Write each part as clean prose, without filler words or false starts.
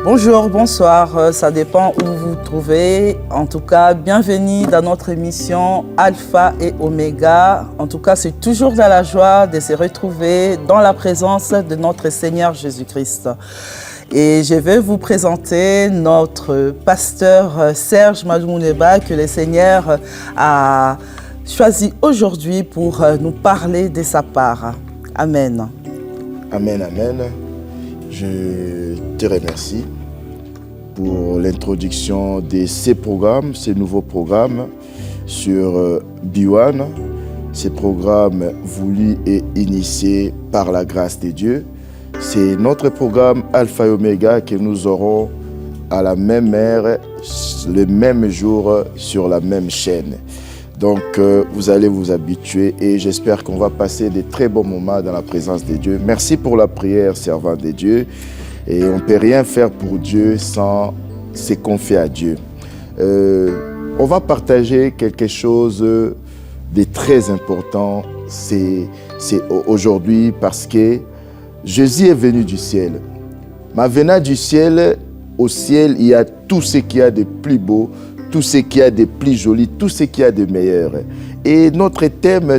Bonjour, bonsoir, ça dépend où vous vous trouvez. En tout cas, bienvenue dans notre émission Alpha et Oméga. En tout cas, c'est toujours dans la joie de se retrouver dans la présence de notre Seigneur Jésus-Christ. Et je vais vous présenter notre pasteur Serge Madoumounéba que le Seigneur a choisi aujourd'hui pour nous parler de sa part. Amen. Amen, amen. Je te remercie pour l'introduction de ces programmes, ces nouveaux programmes sur B1, ces programmes voulus et initiés par la grâce de Dieu. C'est notre programme Alpha et Oméga que nous aurons à la même heure, le même jour, sur la même chaîne. Donc, vous allez vous habituer et j'espère qu'on va passer de très bons moments dans la présence de Dieu. Merci pour la prière, servant de Dieu. Et on ne peut rien faire pour Dieu sans se confier à Dieu. On va partager quelque chose de très important. C'est aujourd'hui parce que Jésus est venu du ciel. Mais venant du ciel, au ciel, il y a tout ce qu'il y a de plus beau, tout ce qu'il y a de plus joli, tout ce qu'il y a de meilleur. Et notre thème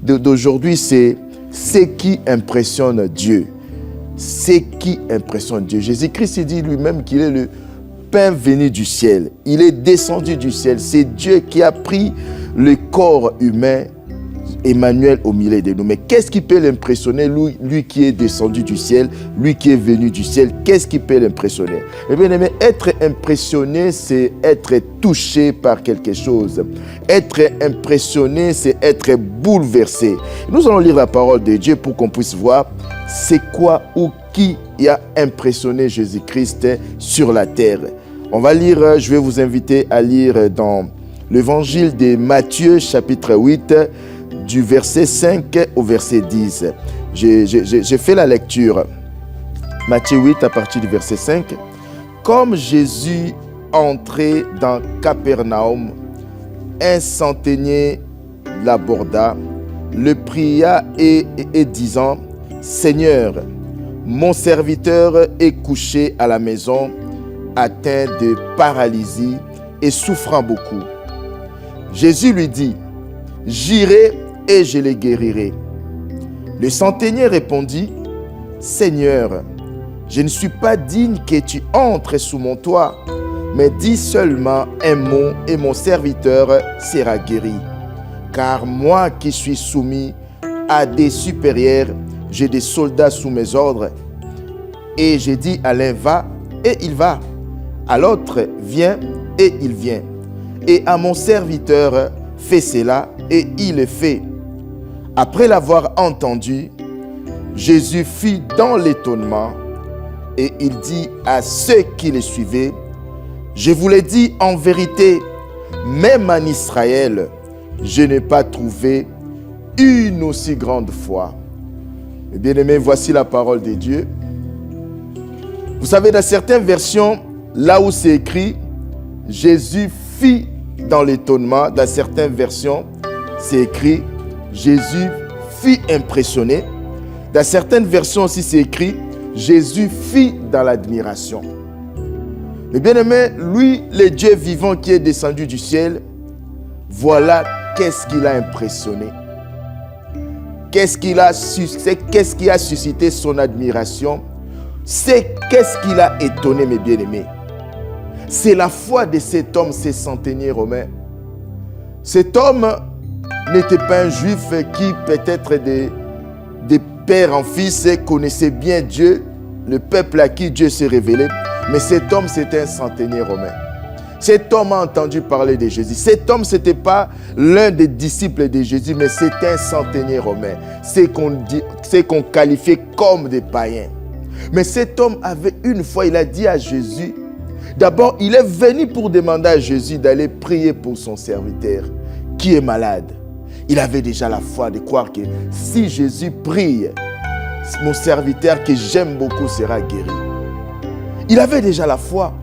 d'aujourd'hui, c'est ce qui impressionne Dieu. Ce qui impressionne Dieu. Jésus-Christ dit lui-même qu'il est le pain venu du ciel. Il est descendu du ciel. C'est Dieu qui a pris le corps humain, Emmanuel, au milieu de nous. Mais qu'est-ce qui peut l'impressionner, lui qui est descendu du ciel, lui qui est venu du ciel? Qu'est-ce qui peut l'impressionner? Eh bien, être impressionné, c'est être touché par quelque chose. Être impressionné, c'est être bouleversé. Nous allons lire la parole de Dieu pour qu'on puisse voir c'est quoi ou qui a impressionné Jésus-Christ sur la terre. On va lire, je vais vous inviter à lire dans l'évangile de Matthieu, chapitre 8, du verset 5 au verset 10. J'ai fait la lecture. Matthieu 8 à partir du verset 5. Comme Jésus entrait dans Capernaum, un centenier l'aborda, le pria et disant: Seigneur, mon serviteur est couché à la maison, atteint de paralysie et souffrant beaucoup. Jésus lui dit: J'irai et je le guérirai. Le centenier répondit: Seigneur, je ne suis pas digne que tu entres sous mon toit, mais dis seulement un mot et mon serviteur sera guéri. Car moi qui suis soumis à des supérieurs, j'ai des soldats sous mes ordres. Et j'ai dit à l'un: va, et il va. À l'autre: viens, et il vient. Et à mon serviteur: fais cela, et il le fait. Après l'avoir entendu, Jésus fut dans l'étonnement, et il dit à ceux qui le suivaient: je vous l'ai dit en vérité, même en Israël, je n'ai pas trouvé une aussi grande foi. Bien-aimés, voici la parole de Dieu. Vous savez, dans certaines versions, là où c'est écrit « Jésus fit dans l'étonnement », dans certaines versions, c'est écrit « Jésus fit impressionné ». Dans certaines versions aussi, c'est écrit « Jésus fit dans l'admiration ». Mais bien-aimés, lui, le Dieu vivant qui est descendu du ciel, voilà qu'est-ce qu'il a impressionné. Qu'est-ce qui a suscité son admiration? Qu'est-ce qui l'a étonné, mes bien-aimés? C'est la foi de cet homme, ce centenier romain. Cet homme n'était pas un juif qui, peut-être de père en fils, connaissait bien Dieu, le peuple à qui Dieu s'est révélé. Mais cet homme, c'était un centenier romain. Cet homme a entendu parler de Jésus. Cet homme, ce n'était pas l'un des disciples de Jésus, mais c'était un centenier romain. C'est qu'on qualifiait comme des païens. Mais cet homme avait une foi, il a dit à Jésus, d'abord, il est venu pour demander à Jésus d'aller prier pour son serviteur qui est malade. Il avait déjà la foi de croire que si Jésus prie, mon serviteur que j'aime beaucoup sera guéri. Il avait déjà la foi.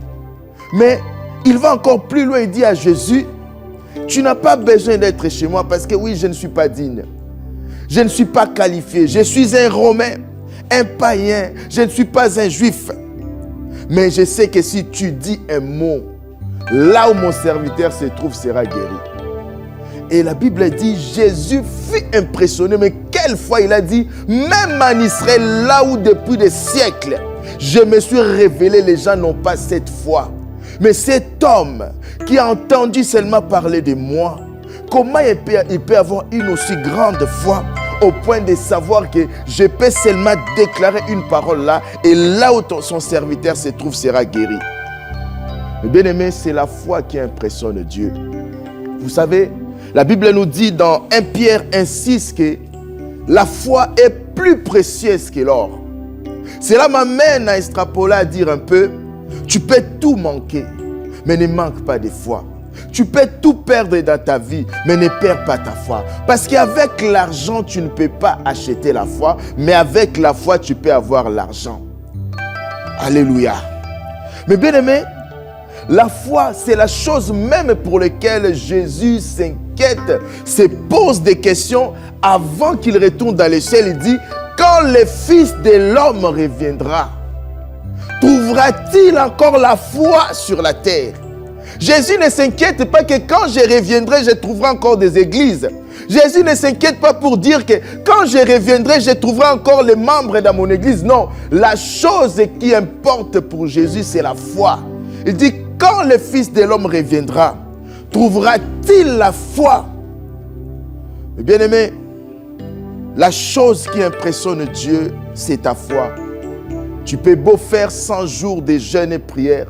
Mais il va encore plus loin, il dit à Jésus, tu n'as pas besoin d'être chez moi parce que oui, je ne suis pas digne. Je ne suis pas qualifié. Je suis un Romain, un païen. Je ne suis pas un juif. Mais je sais que si tu dis un mot, là où mon serviteur se trouve sera guéri. Et la Bible dit, Jésus fut impressionné. Mais quelle fois il a dit, même en Israël, là où depuis des siècles, je me suis révélé, les gens n'ont pas cette foi. Mais cet homme qui a entendu seulement parler de moi, comment il peut avoir une aussi grande foi au point de savoir que je peux seulement déclarer une parole là, et là où son serviteur se trouve sera guéri. Mais bien aimé, c'est la foi qui impressionne Dieu. Vous savez, la Bible nous dit dans 1 Pierre 1,6 que la foi est plus précieuse que l'or. Cela m'amène à extrapoler, à dire un peu, tu peux tout manquer, mais ne manque pas de foi. Tu peux tout perdre dans ta vie, mais ne perds pas ta foi. Parce qu'avec l'argent, tu ne peux pas acheter la foi, mais avec la foi, tu peux avoir l'argent. Alléluia. Mais bien aimé, la foi, c'est la chose même pour laquelle Jésus s'inquiète, se pose des questions avant qu'il retourne dans le ciel. Il dit, quand le Fils de l'homme reviendra, trouvera-t-il encore la foi sur la terre? Jésus ne s'inquiète pas que quand je reviendrai, je trouverai encore des églises. Jésus ne s'inquiète pas pour dire que quand je reviendrai, je trouverai encore les membres dans mon église. Non, la chose qui importe pour Jésus, c'est la foi. Il dit, quand le Fils de l'homme reviendra, trouvera-t-il la foi? Bien aimé, la chose qui impressionne Dieu, c'est ta foi. Tu peux beau faire 100 jours de jeûne et prière.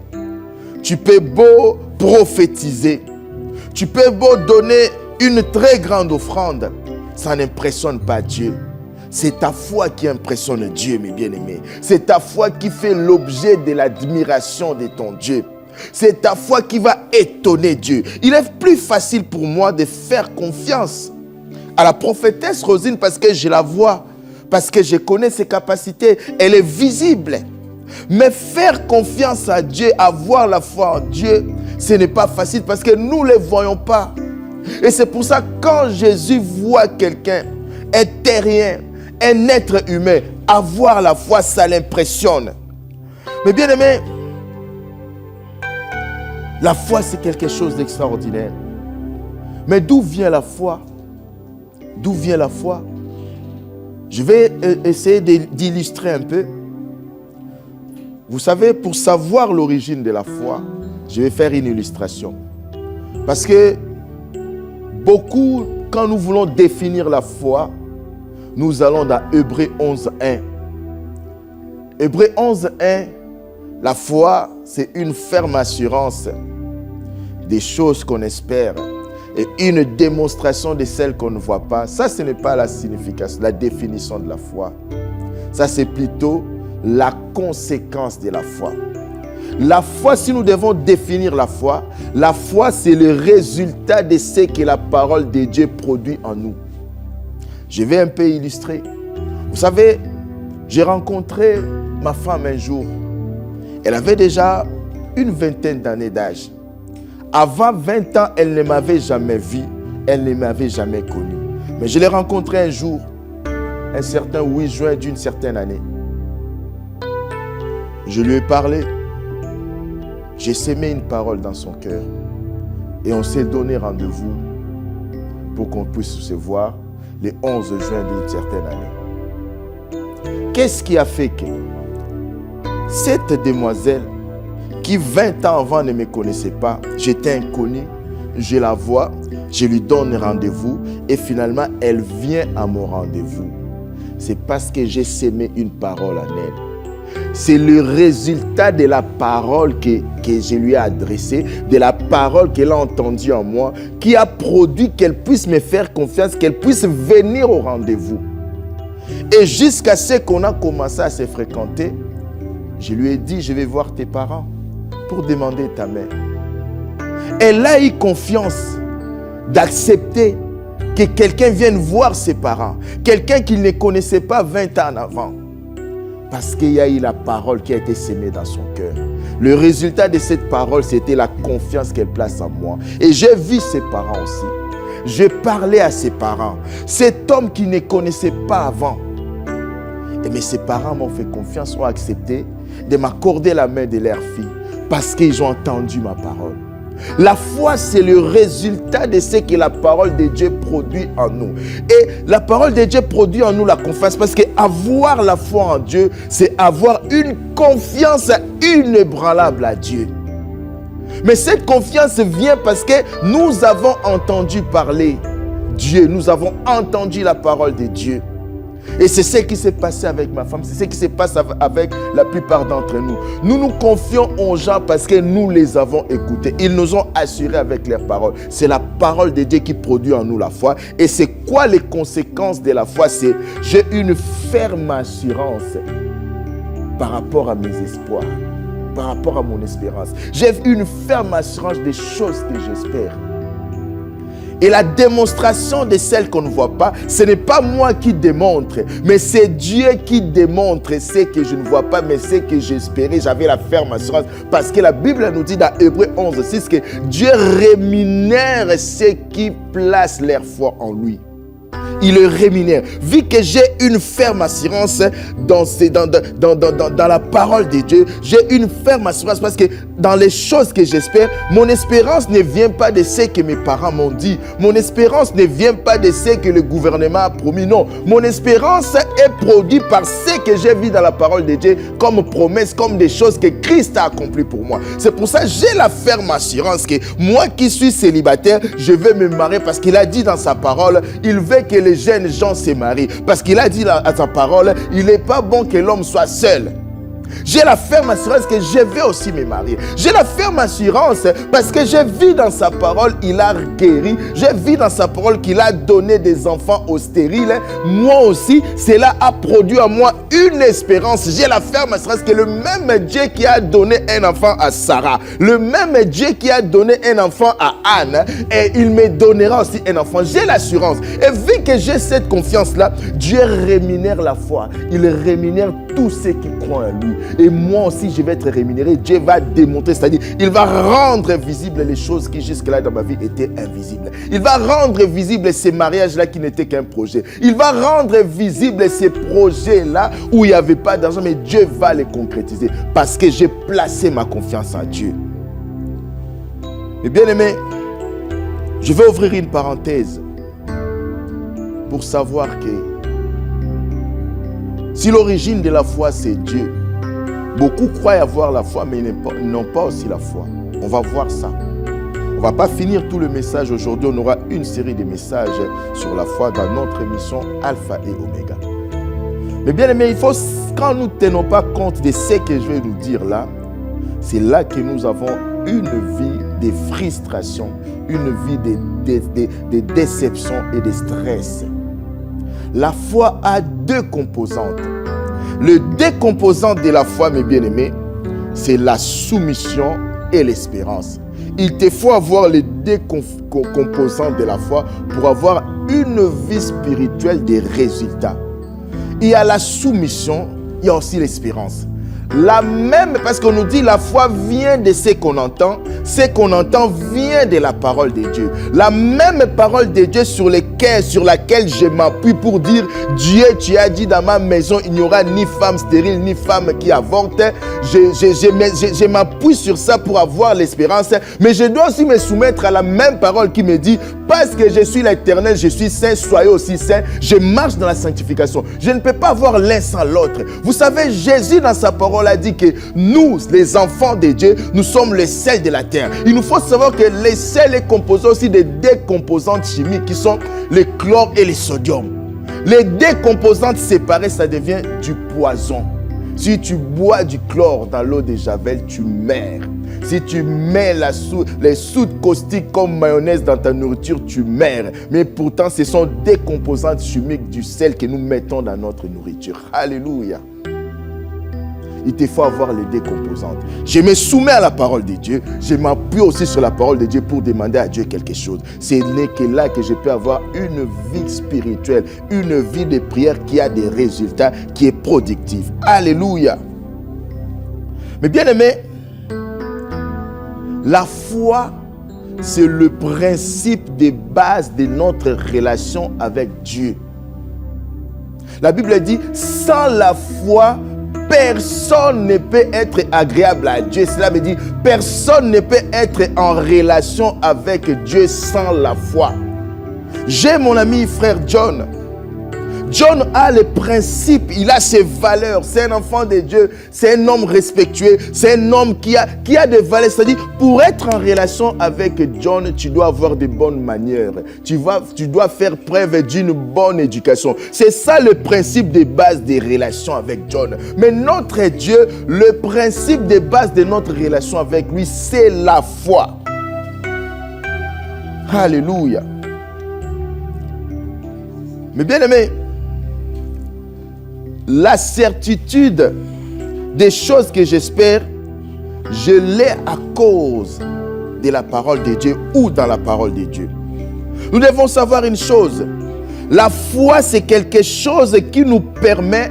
Tu peux beau prophétiser. Tu peux beau donner une très grande offrande. Ça n'impressionne pas Dieu. C'est ta foi qui impressionne Dieu, mes bien-aimés. C'est ta foi qui fait l'objet de l'admiration de ton Dieu. C'est ta foi qui va étonner Dieu. Il est plus facile pour moi de faire confiance à la prophétesse Rosine parce que je la vois, parce que je connais ses capacités. Elle est visible. Mais faire confiance à Dieu, avoir la foi en Dieu, ce n'est pas facile parce que nous ne les voyons pas. Et c'est pour ça que quand Jésus voit quelqu'un, un terrien, un être humain, avoir la foi, ça l'impressionne. Mais bien aimé, la foi, c'est quelque chose d'extraordinaire. Mais d'où vient la foi? D'où vient la foi? Je vais essayer d'illustrer un peu. Vous savez, pour savoir l'origine de la foi, je vais faire une illustration. Parce que beaucoup, quand nous voulons définir la foi, nous allons dans Hébreux 11.1. Hébreux 11.1, la foi, c'est une ferme assurance des choses qu'on espère et une démonstration de celles qu'on ne voit pas. Ça, ce n'est pas la signification, la définition de la foi. Ça, c'est plutôt la conséquence de la foi. La foi, si nous devons définir la foi, c'est le résultat de ce que la parole de Dieu produit en nous. Je vais un peu illustrer. Vous savez, j'ai rencontré ma femme un jour. Elle avait déjà une vingtaine d'années d'âge. Avant 20 ans, elle ne m'avait jamais vu, elle ne m'avait jamais connu. Mais je l'ai rencontrée un jour, un certain 8 juin d'une certaine année. Je lui ai parlé, j'ai sémé une parole dans son cœur et on s'est donné rendez-vous pour qu'on puisse se voir le 11 juin d'une certaine année. Qu'est-ce qui a fait que cette demoiselle qui 20 ans avant ne me connaissait pas, j'étais inconnu, je la vois, je lui donne rendez-vous et finalement elle vient à mon rendez-vous. C'est parce que j'ai sémé une parole en elle. C'est le résultat de la parole que je lui ai adressée, de la parole qu'elle a entendue en moi, qui a produit qu'elle puisse me faire confiance, qu'elle puisse venir au rendez-vous. Et jusqu'à ce qu'on a commencé à se fréquenter, je lui ai dit, je vais voir tes parents pour demander ta mère. Elle a eu confiance d'accepter que quelqu'un vienne voir ses parents, quelqu'un qu'il ne connaissait pas 20 ans en avant. Parce qu'il y a eu la parole qui a été sémée dans son cœur. Le résultat de cette parole, c'était la confiance qu'elle place en moi. Et j'ai vu ses parents aussi. J'ai parlé à ses parents. Cet homme qui ne connaissait pas avant. Mais ses parents m'ont fait confiance, ont accepté. de m'accorder la main de leur fille parce qu'ils ont entendu ma parole. La foi, c'est le résultat de ce que la parole de Dieu produit en nous. Et la parole de Dieu produit en nous la confiance parce qu'avoir la foi en Dieu, c'est avoir une confiance inébranlable à Dieu. Mais cette confiance vient parce que nous avons entendu parler Dieu, nous avons entendu la parole de Dieu. Et c'est ce qui s'est passé avec ma femme, c'est ce qui se passe avec la plupart d'entre nous. Nous nous confions aux gens parce que nous les avons écoutés. Ils nous ont assurés avec leurs paroles. C'est la parole de Dieu qui produit en nous la foi. Et c'est quoi les conséquences de la foi? C'est j'ai une ferme assurance par rapport à mes espoirs, par rapport à mon espérance. J'ai une ferme assurance des choses que j'espère. Et la démonstration de celles qu'on ne voit pas, ce n'est pas moi qui démontre, mais c'est Dieu qui démontre ce que je ne vois pas, mais ce que j'espérais. J'avais la ferme assurance. Parce que la Bible nous dit dans Hébreux 11:6 que Dieu rémunère ceux qui placent leur foi en lui. Il le rémunère. Vu que j'ai une ferme assurance dans la parole de Dieu, j'ai une ferme assurance parce que dans les choses que j'espère, mon espérance ne vient pas de ce que mes parents m'ont dit. Mon espérance ne vient pas de ce que le gouvernement a promis. Non, mon espérance est produite par ce que j'ai vu dans la parole de Dieu comme promesse, comme des choses que Christ a accomplies pour moi. C'est pour ça que j'ai la ferme assurance que moi qui suis célibataire, je vais me marier parce qu'il a dit dans sa parole, il veut que les jeunes gens se marient. Parce qu'il a dit à sa parole, il n'est pas bon que l'homme soit seul. J'ai la ferme assurance que je vais aussi me marier. J'ai la ferme assurance parce que j'ai vu dans sa parole, il a guéri. J'ai vu dans sa parole qu'il a donné des enfants aux stériles. Moi aussi, cela a produit en moi une espérance. J'ai la ferme assurance que le même Dieu qui a donné un enfant à Sarah, le même Dieu qui a donné un enfant à Anne, et il me donnera aussi un enfant. J'ai l'assurance. Et vu que j'ai cette confiance-là, Dieu rémunère la foi. Il rémunère tous ceux qui croient en lui. Et moi aussi, je vais être rémunéré. Dieu va démontrer, c'est-à-dire, il va rendre visibles les choses qui jusque-là dans ma vie étaient invisibles. Il va rendre visibles ces mariages-là qui n'étaient qu'un projet. Il va rendre visibles ces projets-là où il n'y avait pas d'argent, mais Dieu va les concrétiser parce que j'ai placé ma confiance en Dieu. Mais bien aimé, je vais ouvrir une parenthèse pour savoir que si l'origine de la foi c'est Dieu, beaucoup croient avoir la foi, mais ils n'ont pas aussi la foi. On va voir ça. On ne va pas finir tout le message aujourd'hui. On aura une série de messages sur la foi dans notre émission Alpha et Oméga. Mais bien aimé, il faut, quand nous ne tenons pas compte de ce que je vais nous dire là, c'est là que nous avons une vie de frustration, une vie de déception et de stress. La foi a deux composantes. Le décomposant de la foi, mes bien-aimés, c'est la soumission et l'espérance. Il te faut avoir les deux composants de la foi pour avoir une vie spirituelle des résultats. Il y a la soumission, il y a aussi l'espérance. La même, parce qu'on nous dit la foi vient de ce qu'on entend vient de la parole de Dieu. La même parole de Dieu sur laquelle je m'appuie pour dire Dieu, tu as dit dans ma maison, il n'y aura ni femme stérile, ni femme qui avorte. Je m'appuie sur ça pour avoir l'espérance, mais je dois aussi me soumettre à la même parole qui me dit parce que je suis l'Éternel, je suis saint, soyez aussi saints. Je marche dans la sanctification. Je ne peux pas avoir l'un sans l'autre. Vous savez, Jésus dans sa parole a dit que nous, les enfants de Dieu, nous sommes le sel de la terre. Il nous faut savoir que le sel est composé aussi de deux composantes chimiques qui sont le chlore et le sodium. Les deux composantes séparées, ça devient du poison. Si tu bois du chlore dans l'eau de Javel, tu meurs. Si tu mets les soudes caustiques comme mayonnaise dans ta nourriture, tu meurs. Mais pourtant, ce sont des composantes chimiques du sel que nous mettons dans notre nourriture. Alléluia. Il te faut avoir les deux composantes. Je me soumets à la parole de Dieu. Je m'appuie aussi sur la parole de Dieu pour demander à Dieu quelque chose. Ce n'est que là que je peux avoir une vie spirituelle, une vie de prière qui a des résultats, qui est productive. Alléluia. Mais bien aimé, la foi, c'est le principe de base de notre relation avec Dieu. La Bible dit, sans la foi, personne ne peut être agréable à Dieu. Cela veut dire personne ne peut être en relation avec Dieu sans la foi. J'ai mon ami frère John. John a les principes, il a ses valeurs. C'est un enfant de Dieu, c'est un homme respectueux, c'est un homme qui a des valeurs. C'est-à-dire, pour être en relation avec John, tu dois avoir de bonnes manières. Tu dois faire preuve d'une bonne éducation. C'est ça le principe de base des relations avec John. Mais notre Dieu, le principe de base de notre relation avec lui, c'est la foi. Alléluia. Mais bien aimé, la certitude des choses que j'espère, je l'ai à cause de la parole de Dieu ou dans la parole de Dieu. Nous devons savoir une chose. La foi, c'est quelque chose qui nous permet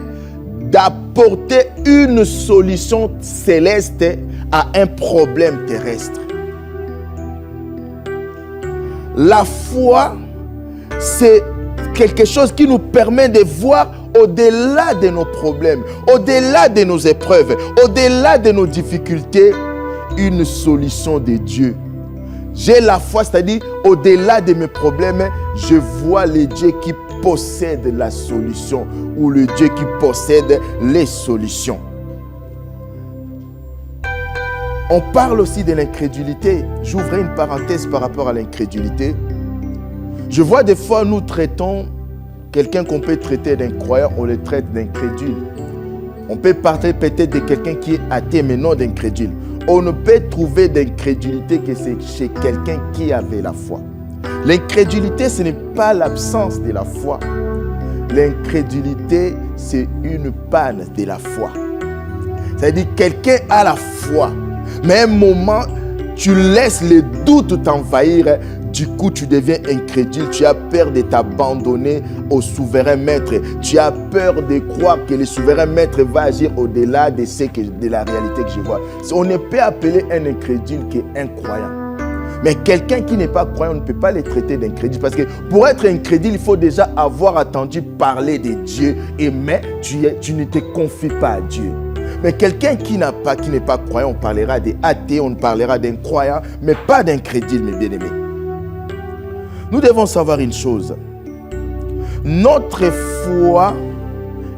d'apporter une solution céleste à un problème terrestre. La foi, c'est quelque chose qui nous permet de voir au-delà de nos problèmes, au-delà de nos épreuves, au-delà de nos difficultés, une solution de Dieu. J'ai la foi, c'est-à-dire au-delà de mes problèmes, je vois le Dieu qui possède la solution ou le Dieu qui possède les solutions. On parle aussi de l'incrédulité. J'ouvrais une parenthèse par rapport à l'incrédulité. Je vois des fois, nous traitons quelqu'un qu'on peut traiter d'incroyant, on le traite d'incrédule. On peut parler peut-être de quelqu'un qui est athée, mais non d'incrédule. On ne peut trouver d'incrédulité que c'est chez quelqu'un qui avait la foi. L'incrédulité, ce n'est pas l'absence de la foi. L'incrédulité, c'est une panne de la foi. C'est-à-dire que quelqu'un a la foi, mais à un moment, tu laisses le doute t'envahir. Du coup, tu deviens incrédule, tu as peur de t'abandonner au souverain maître. Tu as peur de croire que le souverain maître va agir au-delà de la réalité que je vois. On ne peut appeler un incrédule qu'un croyant. Mais quelqu'un qui n'est pas croyant, on ne peut pas le traiter d'incrédule. Parce que pour être incrédule, il faut déjà avoir entendu parler de Dieu. Mais tu ne te confies pas à Dieu. Mais quelqu'un qui n'est pas croyant, on parlera des athées, on parlera d'incroyants, mais pas d'incrédule, mes bien-aimés. Nous devons savoir une chose. Notre foi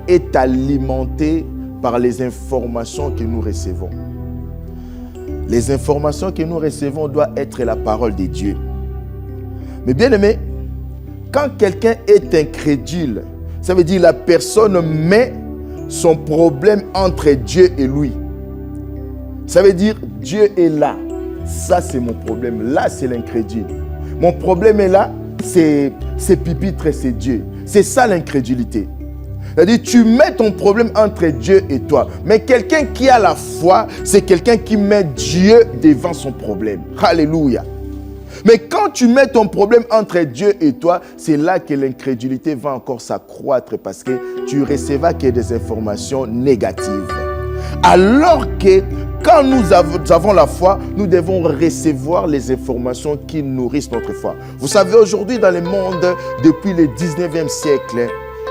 est alimentée par les informations que nous recevons. Les informations que nous recevons doivent être la parole de Dieu. Mais bien aimé, quand quelqu'un est incrédule, ça veut dire la personne met son problème entre Dieu et lui. Ça veut dire Dieu est là. Ça c'est mon problème. Là c'est l'incrédule. Mon problème est là, c'est pupitre, c'est Dieu. C'est ça l'incrédulité. C'est-à-dire, tu mets ton problème entre Dieu et toi. Mais quelqu'un qui a la foi, c'est quelqu'un qui met Dieu devant son problème. Alléluia. Mais quand tu mets ton problème entre Dieu et toi, c'est là que l'incrédulité va encore s'accroître parce que tu recevras que des informations négatives. Alors que quand nous avons la foi, nous devons recevoir les informations qui nourrissent notre foi. Vous savez, aujourd'hui dans le monde, depuis le 19e siècle,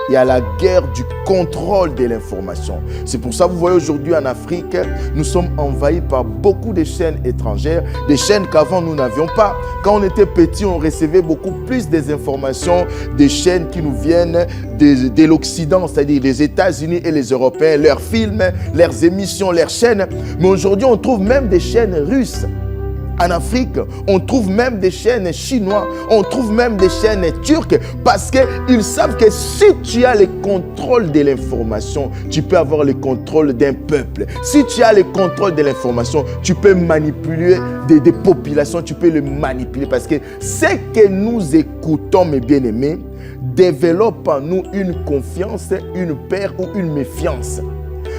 il y a la guerre du contrôle de l'information. C'est pour ça que vous voyez aujourd'hui en Afrique, nous sommes envahis par beaucoup de chaînes étrangères, des chaînes qu'avant nous n'avions pas. Quand on était petit, on recevait beaucoup plus des informations des chaînes qui nous viennent de l'Occident, c'est-à-dire les États-Unis et les Européens, leurs films, leurs émissions, leurs chaînes. Mais aujourd'hui, on trouve même des chaînes russes. En Afrique, on trouve même des chaînes chinoises, on trouve même des chaînes turques parce qu'ils savent que si tu as le contrôle de l'information, tu peux avoir le contrôle d'un peuple. Si tu as le contrôle de l'information, tu peux manipuler des populations, tu peux le manipuler parce que ce que nous écoutons, mes bien-aimés, développe en nous une confiance, une peur ou une méfiance.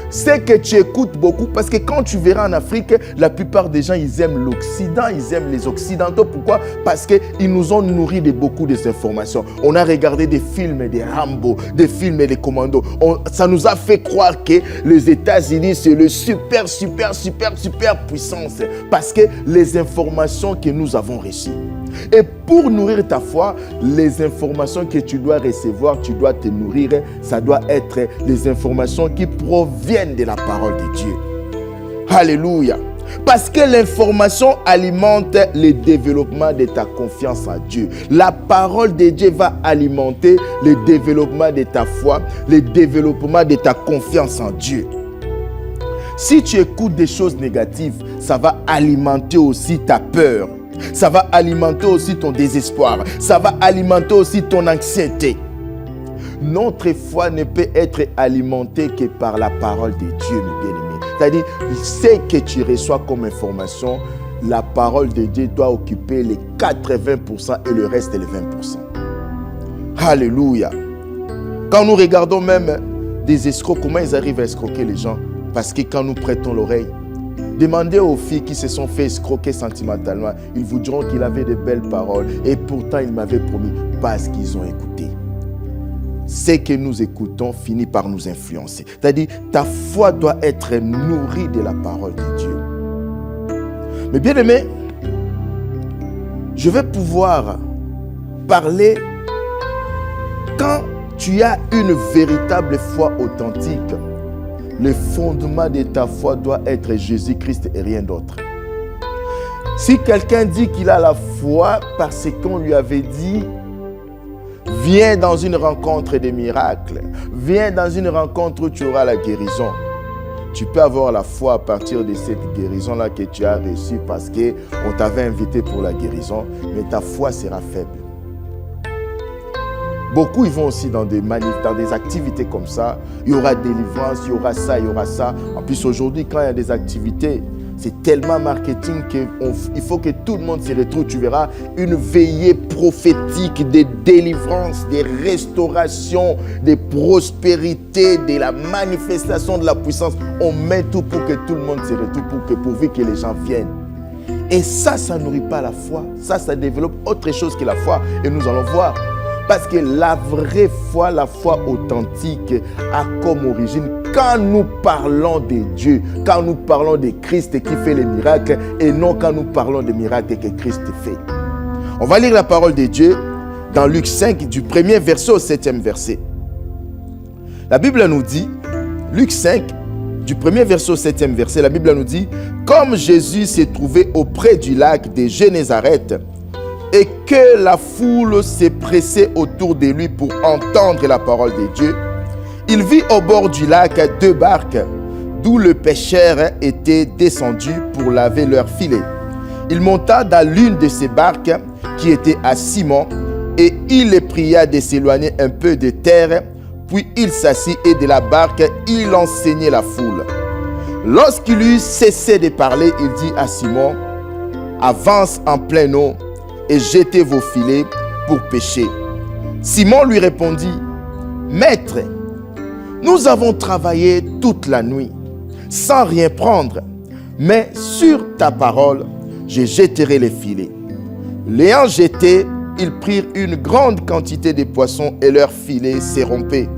C'est que tu écoutes beaucoup parce que quand tu verras en Afrique, la plupart des gens, ils aiment l'Occident, ils aiment les Occidentaux. Pourquoi? Parce qu'ils nous ont nourris de beaucoup d'informations. On a regardé des films de Rambo, des films de Commando. Ça nous a fait croire que les États-Unis, c'est le super puissance parce que les informations que nous avons reçues. Et pour nourrir ta foi, les informations que tu dois recevoir, tu dois te nourrir, ça doit être les informations qui proviennent de la parole de Dieu. Alléluia. Parce que l'information alimente le développement de ta confiance en Dieu. La parole de Dieu va alimenter le développement de ta foi, le développement de ta confiance en Dieu. Si tu écoutes des choses négatives, ça va alimenter aussi ta peur. Ça va alimenter aussi ton désespoir. Ça va alimenter aussi ton anxiété. Notre foi ne peut être alimentée que par la parole de Dieu, mes bien-aimés. C'est-à-dire, ce que tu reçois comme information, la parole de Dieu doit occuper les 80% et le reste les 20%. Alléluia. Quand nous regardons même des escrocs, comment ils arrivent à escroquer les gens? Parce que quand nous prêtons l'oreille, demandez aux filles qui se sont fait escroquer sentimentalement, ils vous diront qu'il avait de belles paroles et pourtant ils m'avaient promis parce qu'ils ont écouté. Ce que nous écoutons finit par nous influencer. C'est-à-dire, ta foi doit être nourrie de la parole de Dieu. Mais bien aimé, je vais pouvoir parler quand tu as une véritable foi authentique. Le fondement de ta foi doit être Jésus-Christ et rien d'autre. Si quelqu'un dit qu'il a la foi parce qu'on lui avait dit « Viens dans une rencontre des miracles, viens dans une rencontre où tu auras la guérison », tu peux avoir la foi à partir de cette guérison-là que tu as reçue parce qu'on t'avait invité pour la guérison, mais ta foi sera faible. Beaucoup ils vont aussi dans des manifs, dans des activités comme ça. Il y aura délivrance, il y aura ça, il y aura ça. En plus aujourd'hui, quand il y a des activités, c'est tellement marketing qu'il faut que tout le monde s'y retrouve. Tu verras une veillée prophétique de délivrance, de restauration, de prospérité, de la manifestation de la puissance. On met tout pour que tout le monde s'y retrouve, pourvu que les gens viennent. Et ça nourrit pas la foi. Ça développe autre chose que la foi. Et nous allons voir. Parce que la vraie foi, la foi authentique, a comme origine, quand nous parlons de Dieu, quand nous parlons de Christ qui fait les miracles, et non quand nous parlons des miracles que Christ fait. On va lire la parole de Dieu dans Luc 5, du 1er verset au 7e verset. La Bible nous dit, Luc 5, du 1er verset au 7e verset, la Bible nous dit, « Comme Jésus s'est trouvé auprès du lac de Génézareth, et que la foule s'est pressée autour de lui pour entendre la parole de Dieu, il vit au bord du lac 2 barques, d'où le pêcheur était descendu pour laver leurs filets. Il monta dans l'une de ces barques qui était à Simon, et il les pria de s'éloigner un peu de terre, puis il s'assit et de la barque, il enseignait la foule. Lorsqu'il eut cessé de parler, il dit à Simon, « Avance en pleine eau, et jetez vos filets pour pêcher. » Simon lui répondit, « Maître, nous avons travaillé toute la nuit, sans rien prendre, mais sur ta parole, je jetterai les filets. » L'ayant jeté, ils prirent une grande quantité de poissons et leurs filets se rompaient.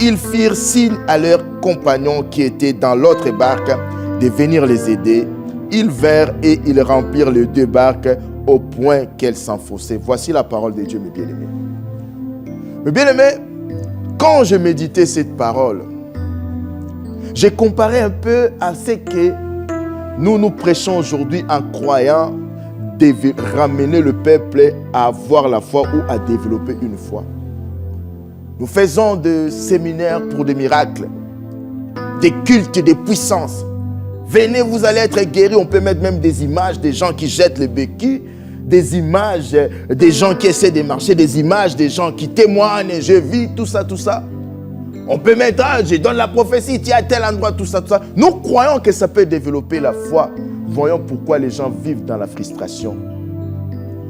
Ils firent signe à leurs compagnons qui étaient dans l'autre barque de venir les aider. Ils vinrent et ils remplirent les 2 barques au point qu'elles s'enfonçaient. Voici la parole de Dieu, mes bien-aimés. Mes bien-aimés, quand je méditais cette parole, j'ai comparé un peu à ce que nous prêchons aujourd'hui en croyant de ramener le peuple à avoir la foi ou à développer une foi. Nous faisons des séminaires pour des miracles, des cultes de puissance. Venez, vous allez être guéris. On peut mettre même des images des gens qui jettent les béquilles, des images des gens qui essaient de marcher, des images des gens qui témoignent, je vis, tout ça, tout ça. On peut mettre, je donne la prophétie, tu es à tel endroit, tout ça, tout ça. Nous croyons que ça peut développer la foi. Voyons pourquoi les gens vivent dans la frustration.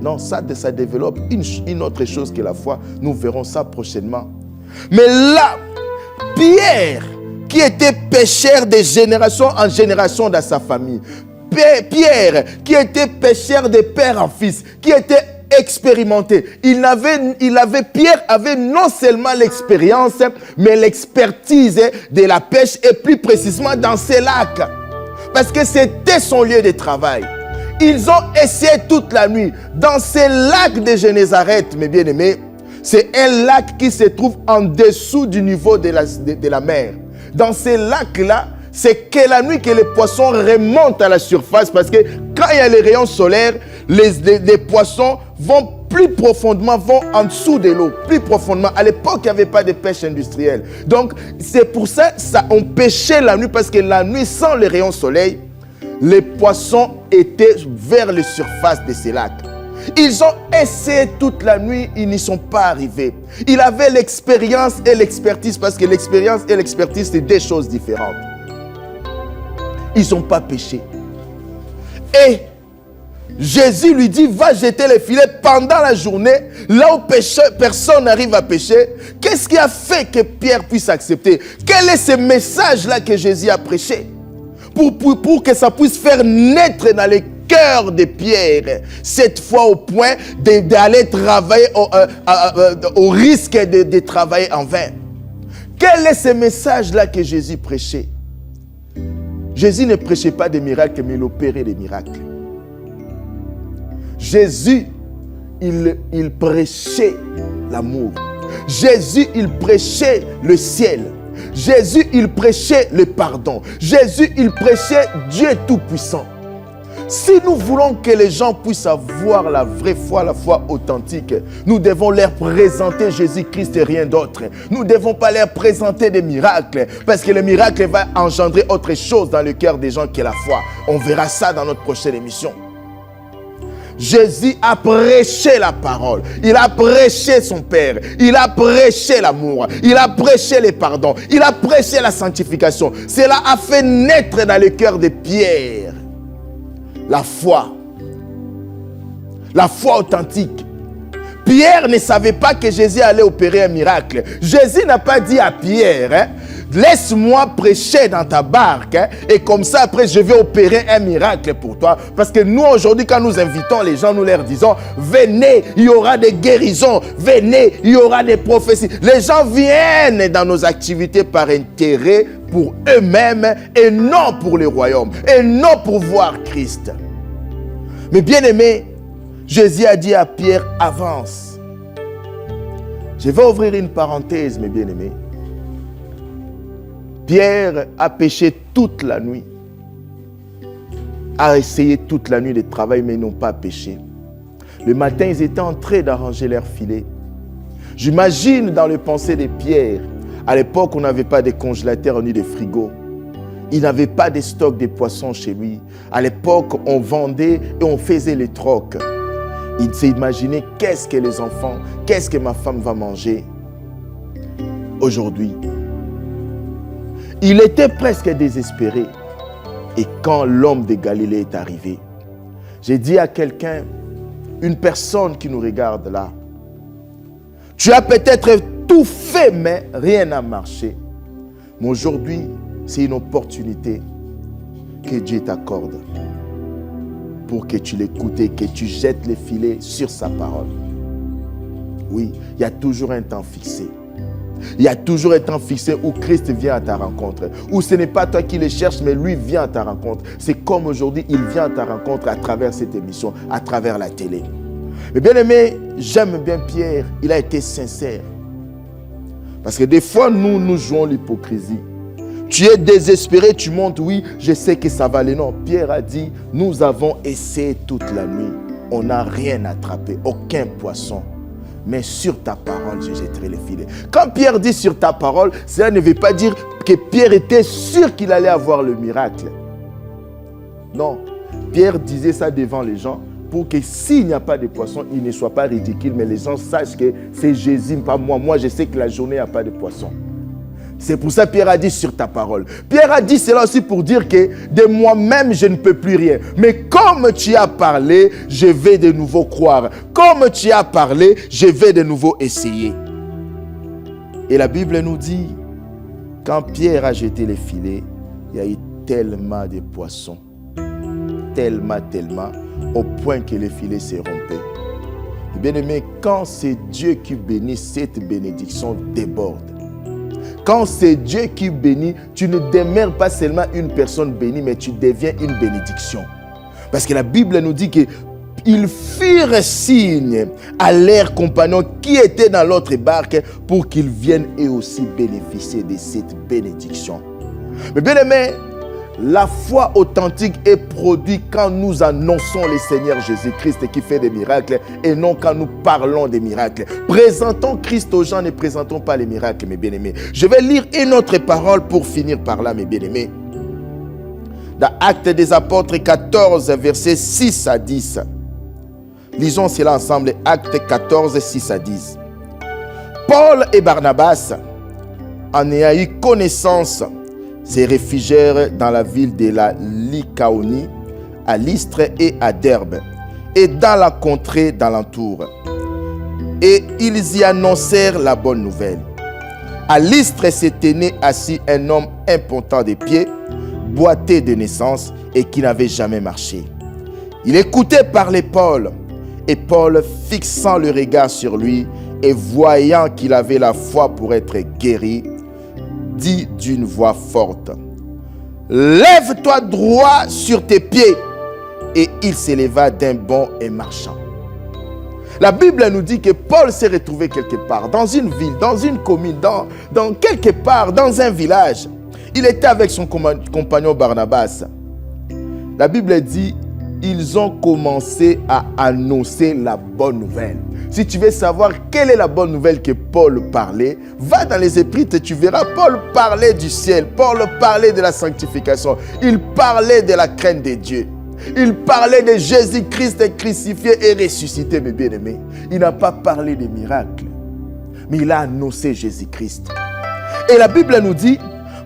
Non, ça développe une autre chose que la foi. Nous verrons ça prochainement. Mais là, Pierre, qui était pécheur de génération en génération dans sa famille. Pierre, qui était pécheur de père en fils, qui était expérimenté. Pierre avait non seulement l'expérience, mais l'expertise de la pêche et plus précisément dans ces lacs. Parce que c'était son lieu de travail. Ils ont essayé toute la nuit. Dans ces lacs de Génézareth, mes bien-aimés, c'est un lac qui se trouve en dessous du niveau de la mer. Dans ces lacs-là, c'est que la nuit que les poissons remontent à la surface parce que quand il y a les rayons solaires, les poissons vont plus profondément, vont en dessous de l'eau, plus profondément. À l'époque, il n'y avait pas de pêche industrielle. Donc, c'est pour ça on pêchait la nuit parce que la nuit, sans les rayons soleil, les poissons étaient vers la surface de ces lacs. Ils ont essayé toute la nuit, ils n'y sont pas arrivés. Ils avaient l'expérience et l'expertise parce que l'expérience et l'expertise, c'est deux choses différentes. Ils n'ont pas pêché. Et Jésus lui dit, va jeter les filets pendant la journée, là où personne n'arrive à pêcher. Qu'est-ce qui a fait que Pierre puisse accepter? Quel est ce message-là que Jésus a prêché? Pour que ça puisse faire naître dans les cœurs de Pierre, cette fois au point d'aller travailler au risque de travailler en vain. Quel est ce message-là que Jésus prêchait? Jésus ne prêchait pas des miracles, mais il opérait des miracles. Jésus, il prêchait l'amour. Jésus, il prêchait le ciel. Jésus, il prêchait le pardon. Jésus, il prêchait Dieu Tout-Puissant. Si nous voulons que les gens puissent avoir la vraie foi, la foi authentique, nous devons leur présenter Jésus-Christ et rien d'autre. Nous ne devons pas leur présenter des miracles, parce que le miracle va engendrer autre chose dans le cœur des gens que la foi. On verra ça dans notre prochaine émission. Jésus a prêché la parole, il a prêché son Père, il a prêché l'amour, il a prêché le pardon, il a prêché la sanctification. Cela a fait naître dans le cœur de Pierre la foi authentique. Pierre ne savait pas que Jésus allait opérer un miracle. Jésus n'a pas dit à Pierre, laisse-moi prêcher dans ta barque, et comme ça après je vais opérer un miracle pour toi. Parce que nous aujourd'hui, quand nous invitons les gens, nous leur disons, venez, il y aura des guérisons, venez, il y aura des prophéties. Les gens viennent dans nos activités par intérêt pour eux-mêmes et non pour le royaume, et non pour voir Christ. Mais bien aimé, Jésus a dit à Pierre, avance. Je vais ouvrir une parenthèse, mes bien-aimés. Pierre a péché toute la nuit, a essayé toute la nuit de travailler, mais ils n'ont pas péché. Le matin, ils étaient en train d'arranger leur filet. J'imagine dans les pensées de Pierre, à l'époque, on n'avait pas de congélateur ni de frigo. Il n'avait pas de stock de poissons chez lui. À l'époque, on vendait et on faisait les trocs. Il s'est imaginé, qu'est-ce que les enfants, qu'est-ce que ma femme va manger aujourd'hui? Il était presque désespéré. Et quand l'homme de Galilée est arrivé, j'ai dit à quelqu'un, une personne qui nous regarde là, tu as peut-être tout fait, mais rien n'a marché. Mais aujourd'hui, c'est une opportunité que Dieu t'accorde pour que tu l'écoutes et que tu jettes les filets sur sa parole. Oui, il y a toujours un temps fixé. Il y a toujours un temps fixé où Christ vient à ta rencontre. Où ce n'est pas toi qui le cherches, mais lui vient à ta rencontre. C'est comme aujourd'hui, il vient à ta rencontre à travers cette émission, à travers la télé. Mais bien aimé, j'aime bien Pierre. Il a été sincère. Parce que des fois, nous jouons l'hypocrisie. Tu es désespéré, tu montes, oui, je sais que ça va aller. Non, Pierre a dit, nous avons essayé toute la nuit. On n'a rien attrapé, aucun poisson. Mais sur ta parole, je jetterai les filets. Quand Pierre dit sur ta parole, cela ne veut pas dire que Pierre était sûr qu'il allait avoir le miracle. Non, Pierre disait ça devant les gens pour que s'il n'y a pas de poisson, il ne soit pas ridicule, mais les gens sachent que c'est Jésus, pas moi. Moi, je sais que la journée, il n'y a pas de poisson. C'est pour ça que Pierre a dit sur ta parole. Pierre a dit cela aussi pour dire que de moi-même, je ne peux plus rien. Mais comme tu as parlé, je vais de nouveau croire. Comme tu as parlé, je vais de nouveau essayer. Et la Bible nous dit, quand Pierre a jeté les filets, il y a eu tellement de poissons. Tellement, au point que les filets se rompaient. Bien aimé, quand c'est Dieu qui bénit, cette bénédiction déborde. Quand c'est Dieu qui bénit, tu ne demeures pas seulement une personne bénie, mais tu deviens une bénédiction. Parce que la Bible nous dit qu'ils firent signe à leurs compagnons qui étaient dans l'autre barque pour qu'ils viennent eux aussi bénéficier de cette bénédiction. Mais bien aimé, la foi authentique est produite quand nous annonçons le Seigneur Jésus-Christ qui fait des miracles et non quand nous parlons des miracles. Présentons Christ aux gens, ne présentons pas les miracles, mes bien-aimés. Je vais lire une autre parole pour finir par là, mes bien-aimés. Dans Actes des Apôtres 14, versets 6 à 10. Lisons cela ensemble, Actes 14, 6 à 10. Paul et Barnabas, en ayant eu connaissance, se réfugièrent dans la ville de la Lycaonie, à Lystre et à Derbe, et dans la contrée d'alentour. Et ils y annoncèrent la bonne nouvelle. À Lystre se tenait assis un homme impotent des pieds, boité de naissance et qui n'avait jamais marché. Il écoutait parler Paul, et Paul, fixant le regard sur lui et voyant qu'il avait la foi pour être guéri, dit d'une voix forte: lève-toi droit sur tes pieds. Et il s'éleva d'un bond et marchant. La Bible nous dit que Paul s'est retrouvé quelque part, dans une ville, dans une commune, dans quelque part, dans un village. Il était avec son compagnon Barnabas. La Bible dit, ils ont commencé à annoncer la bonne nouvelle. Si tu veux savoir quelle est la bonne nouvelle que Paul parlait, va dans les Épîtres et tu verras, Paul parlait du ciel, Paul parlait de la sanctification, il parlait de la crainte de Dieu. Il parlait de Jésus-Christ crucifié et ressuscité, mes bien-aimés. Il n'a pas parlé des miracles, mais il a annoncé Jésus-Christ. Et la Bible nous dit,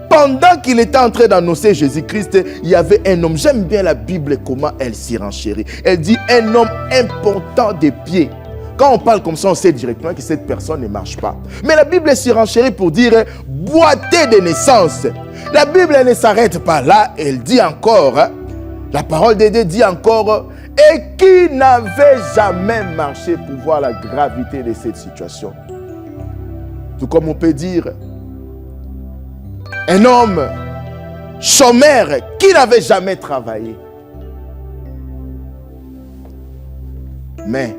pendant qu'il était en train d'annoncer Jésus-Christ, il y avait un homme. J'aime bien la Bible, comment elle s'y renchérit. Elle dit un homme impotent des pieds. Quand on parle comme ça, on sait directement que cette personne ne marche pas. Mais la Bible s'y renchérit pour dire boité de naissance. La Bible ne s'arrête pas là, elle dit encore, la parole de Dieu dit encore, et qui n'avait jamais marché pour voir la gravité de cette situation. Tout comme on peut dire, un homme chômeur qui n'avait jamais travaillé. Mais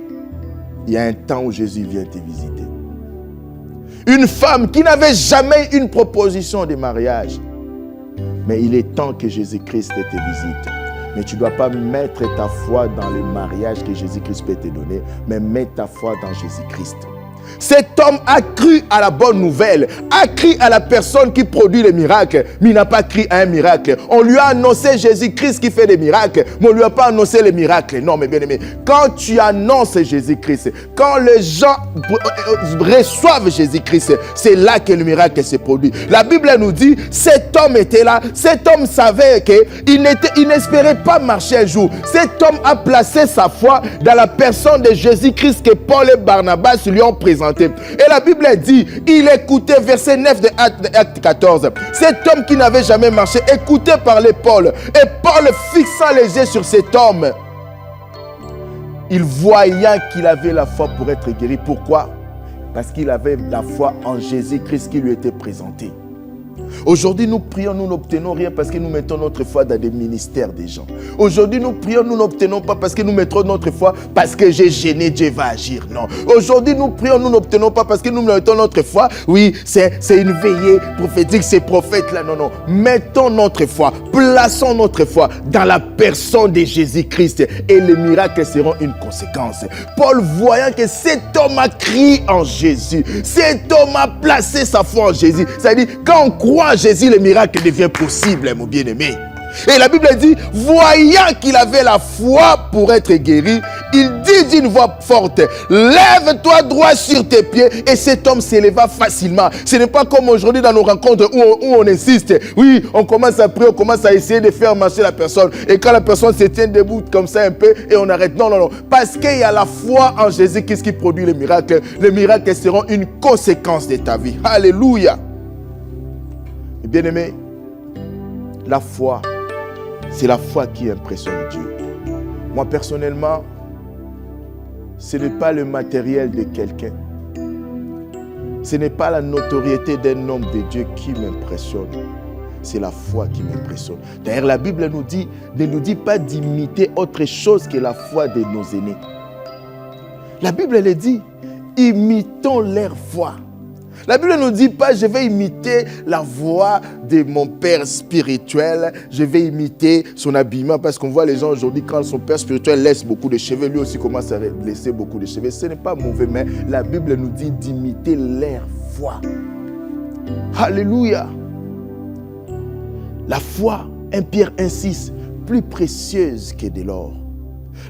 il y a un temps où Jésus vient te visiter. Une femme qui n'avait jamais une proposition de mariage. Mais il est temps que Jésus-Christ te visite. Mais tu ne dois pas mettre ta foi dans le mariage que Jésus-Christ peut te donner, mais mets ta foi dans Jésus-Christ. Cet homme a cru à la bonne nouvelle, a cru à la personne qui produit les miracles, mais il n'a pas cru à un miracle. On lui a annoncé Jésus-Christ qui fait des miracles, mais on ne lui a pas annoncé les miracles. Non, mes bien-aimés, quand tu annonces Jésus-Christ, quand les gens reçoivent Jésus-Christ, c'est là que le miracle se produit. La Bible nous dit, cet homme était là, cet homme savait qu'il n'espérait pas marcher un jour. Cet homme a placé sa foi dans la personne de Jésus-Christ que Paul et Barnabas lui ont présenté. Et la Bible dit, il écoutait, verset 9 de Acte 14. Cet homme qui n'avait jamais marché, écoutait parler Paul. Et Paul fixant les yeux sur cet homme, il voyait qu'il avait la foi pour être guéri. Pourquoi? Parce qu'il avait la foi en Jésus-Christ qui lui était présenté. Aujourd'hui, nous prions, nous n'obtenons rien parce que nous mettons notre foi dans des ministères des gens. Aujourd'hui, nous prions, nous n'obtenons pas parce que nous mettons notre foi parce que j'ai gêné, Dieu va agir. Non. Aujourd'hui, nous prions, nous n'obtenons pas parce que nous mettons notre foi. Oui, c'est une veillée prophétique, c'est prophète là. Non, non. Mettons notre foi, plaçons notre foi dans la personne de Jésus-Christ et les miracles seront une conséquence. Paul, voyant que cet homme a crié en Jésus, cet homme a placé sa foi en Jésus. C'est-à-dire, quand on croit en Jésus, le miracle devient possible, mon bien-aimé. Et la Bible dit, voyant qu'il avait la foi pour être guéri, il dit d'une voix forte, lève-toi droit sur tes pieds. Et cet homme s'éleva facilement. Ce n'est pas comme aujourd'hui dans nos rencontres où on insiste. Oui, on commence à prier, on commence à essayer de faire marcher la personne. Et quand la personne se tient debout comme ça un peu, et on arrête. Non, non, non. Parce qu'il y a la foi en Jésus qui produit les miracles. Les miracles seront une conséquence de ta vie. Alléluia. Bien-aimé, la foi, c'est la foi qui impressionne Dieu. Moi, personnellement, ce n'est pas le matériel de quelqu'un. Ce n'est pas la notoriété d'un homme de Dieu qui m'impressionne. c'est la foi qui m'impressionne. D'ailleurs, la Bible ne nous dit pas d'imiter autre chose que la foi de nos aînés. La Bible, elle dit, imitons leur foi. La Bible ne nous dit pas, je vais imiter la voix de mon père spirituel, je vais imiter son habillement, parce qu'on voit les gens aujourd'hui, quand son père spirituel laisse beaucoup de cheveux, lui aussi commence à laisser beaucoup de cheveux. Ce n'est pas mauvais, mais la Bible nous dit d'imiter leur foi. Alléluia. La foi, 1 Pierre 1,6, plus précieuse que de l'or.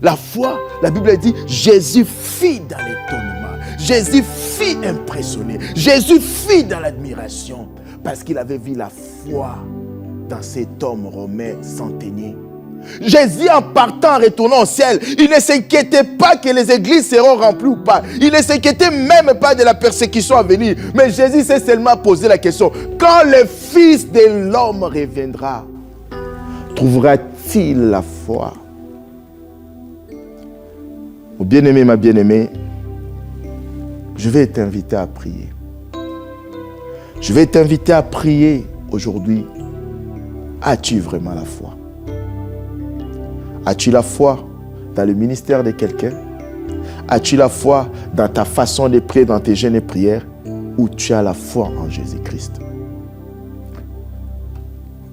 La foi, la Bible dit, Jésus fit dans l'étonnement. Jésus fit impressionner. Jésus fit dans l'admiration. Parce qu'il avait vu la foi dans cet homme romain centenier. Jésus, en partant, en retournant au ciel, il ne s'inquiétait pas que les églises seront remplies ou pas. Il ne s'inquiétait même pas de la persécution à venir. Mais Jésus s'est seulement posé la question, quand le Fils de l'homme reviendra, trouvera-t-il la foi? Mon bien-aimé, ma bien-aimée, je vais t'inviter à prier. Je vais t'inviter à prier aujourd'hui. As-tu vraiment la foi? As-tu la foi dans le ministère de quelqu'un? As-tu la foi dans ta façon de prier, dans tes jeûnes et prières? Ou tu as la foi en Jésus-Christ?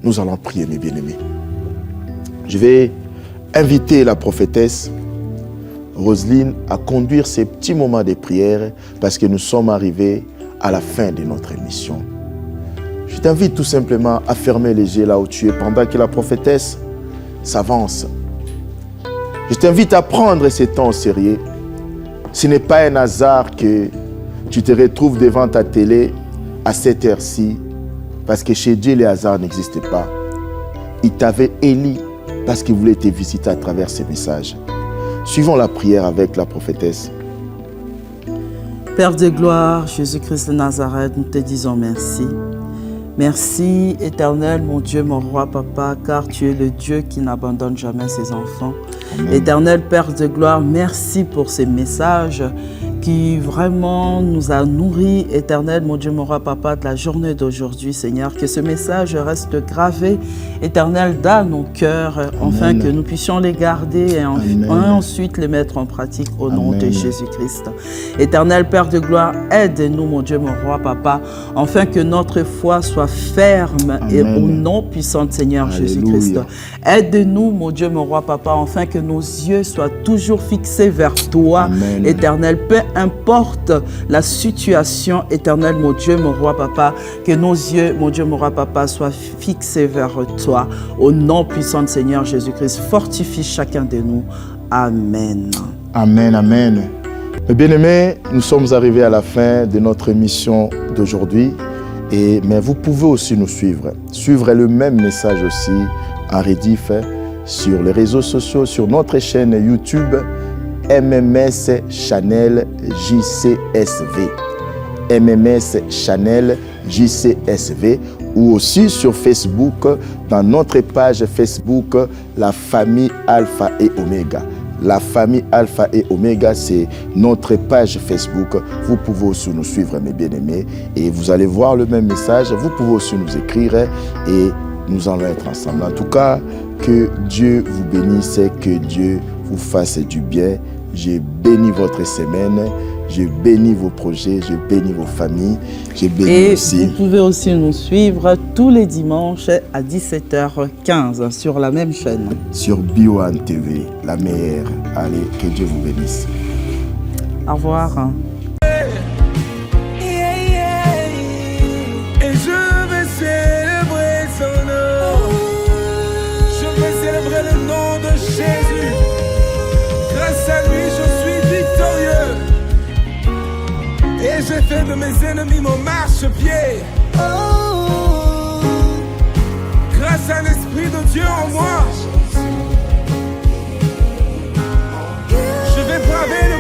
Nous allons prier, mes bien-aimés. Je vais inviter la prophétesse Roselyne à conduire ces petits moments de prière parce que nous sommes arrivés à la fin de notre émission. Je t'invite tout simplement à fermer les yeux là où tu es pendant que la prophétesse s'avance. Je t'invite à prendre ces temps au sérieux. Ce n'est pas un hasard que tu te retrouves devant ta télé à cette heure-ci parce que chez Dieu les hasards n'existent pas. Il t'avait élu parce qu'il voulait te visiter à travers ces messages. Suivons la prière avec la prophétesse. Père de gloire, Jésus-Christ de Nazareth, nous te disons merci. Merci, éternel, mon Dieu, mon roi, papa, car tu es le Dieu qui n'abandonne jamais ses enfants. Amen. Éternel Père de gloire, merci pour ces messages qui vraiment nous a nourris, éternel, mon Dieu, mon roi, papa, de la journée d'aujourd'hui, Seigneur. Que ce message reste gravé, éternel, dans nos cœurs, afin que nous puissions les garder et ensuite les mettre en pratique au nom de Jésus-Christ. Éternel Père de gloire, aide-nous, mon Dieu, mon roi, papa, afin que notre foi soit ferme et au nom puissant de Seigneur Jésus-Christ. Aide-nous, mon Dieu, mon roi, papa, afin que nos yeux soient toujours fixés vers toi, éternel, peu importe la situation, éternel, mon Dieu, mon roi, papa, que nos yeux, mon Dieu, mon roi, papa, soient fixés vers toi. Au nom puissant de Seigneur Jésus-Christ, fortifie chacun de nous. Amen. Amen, amen. Mes bien-aimés, nous sommes arrivés à la fin de notre émission d'aujourd'hui. Mais vous pouvez aussi nous suivre. Suivre le même message aussi en rediff sur les réseaux sociaux, sur notre chaîne YouTube, MMS Channel JCSV. MMS Channel JCSV. Ou aussi sur Facebook, dans notre page Facebook, La Famille Alpha et Oméga. La Famille Alpha et Oméga, c'est notre page Facebook. Vous pouvez aussi nous suivre, mes bien-aimés, et vous allez voir le même message. Vous pouvez aussi nous écrire et nous allons être ensemble. En tout cas, que Dieu vous bénisse, que Dieu vous fasse du bien. Je bénis votre semaine, je bénis vos projets, je bénis vos familles, je bénis aussi. Vous pouvez aussi nous suivre tous les dimanches à 17h15 sur la même chaîne. Sur B1 TV, la meilleure. Allez, que Dieu vous bénisse. Au revoir. Et je vais célébrer son nom. Je vais célébrer le nom de Jésus. Grâce à lui, je suis victorieux. Et j'ai fait de mes ennemis mon marchepied. Grâce à l'Esprit de Dieu en moi,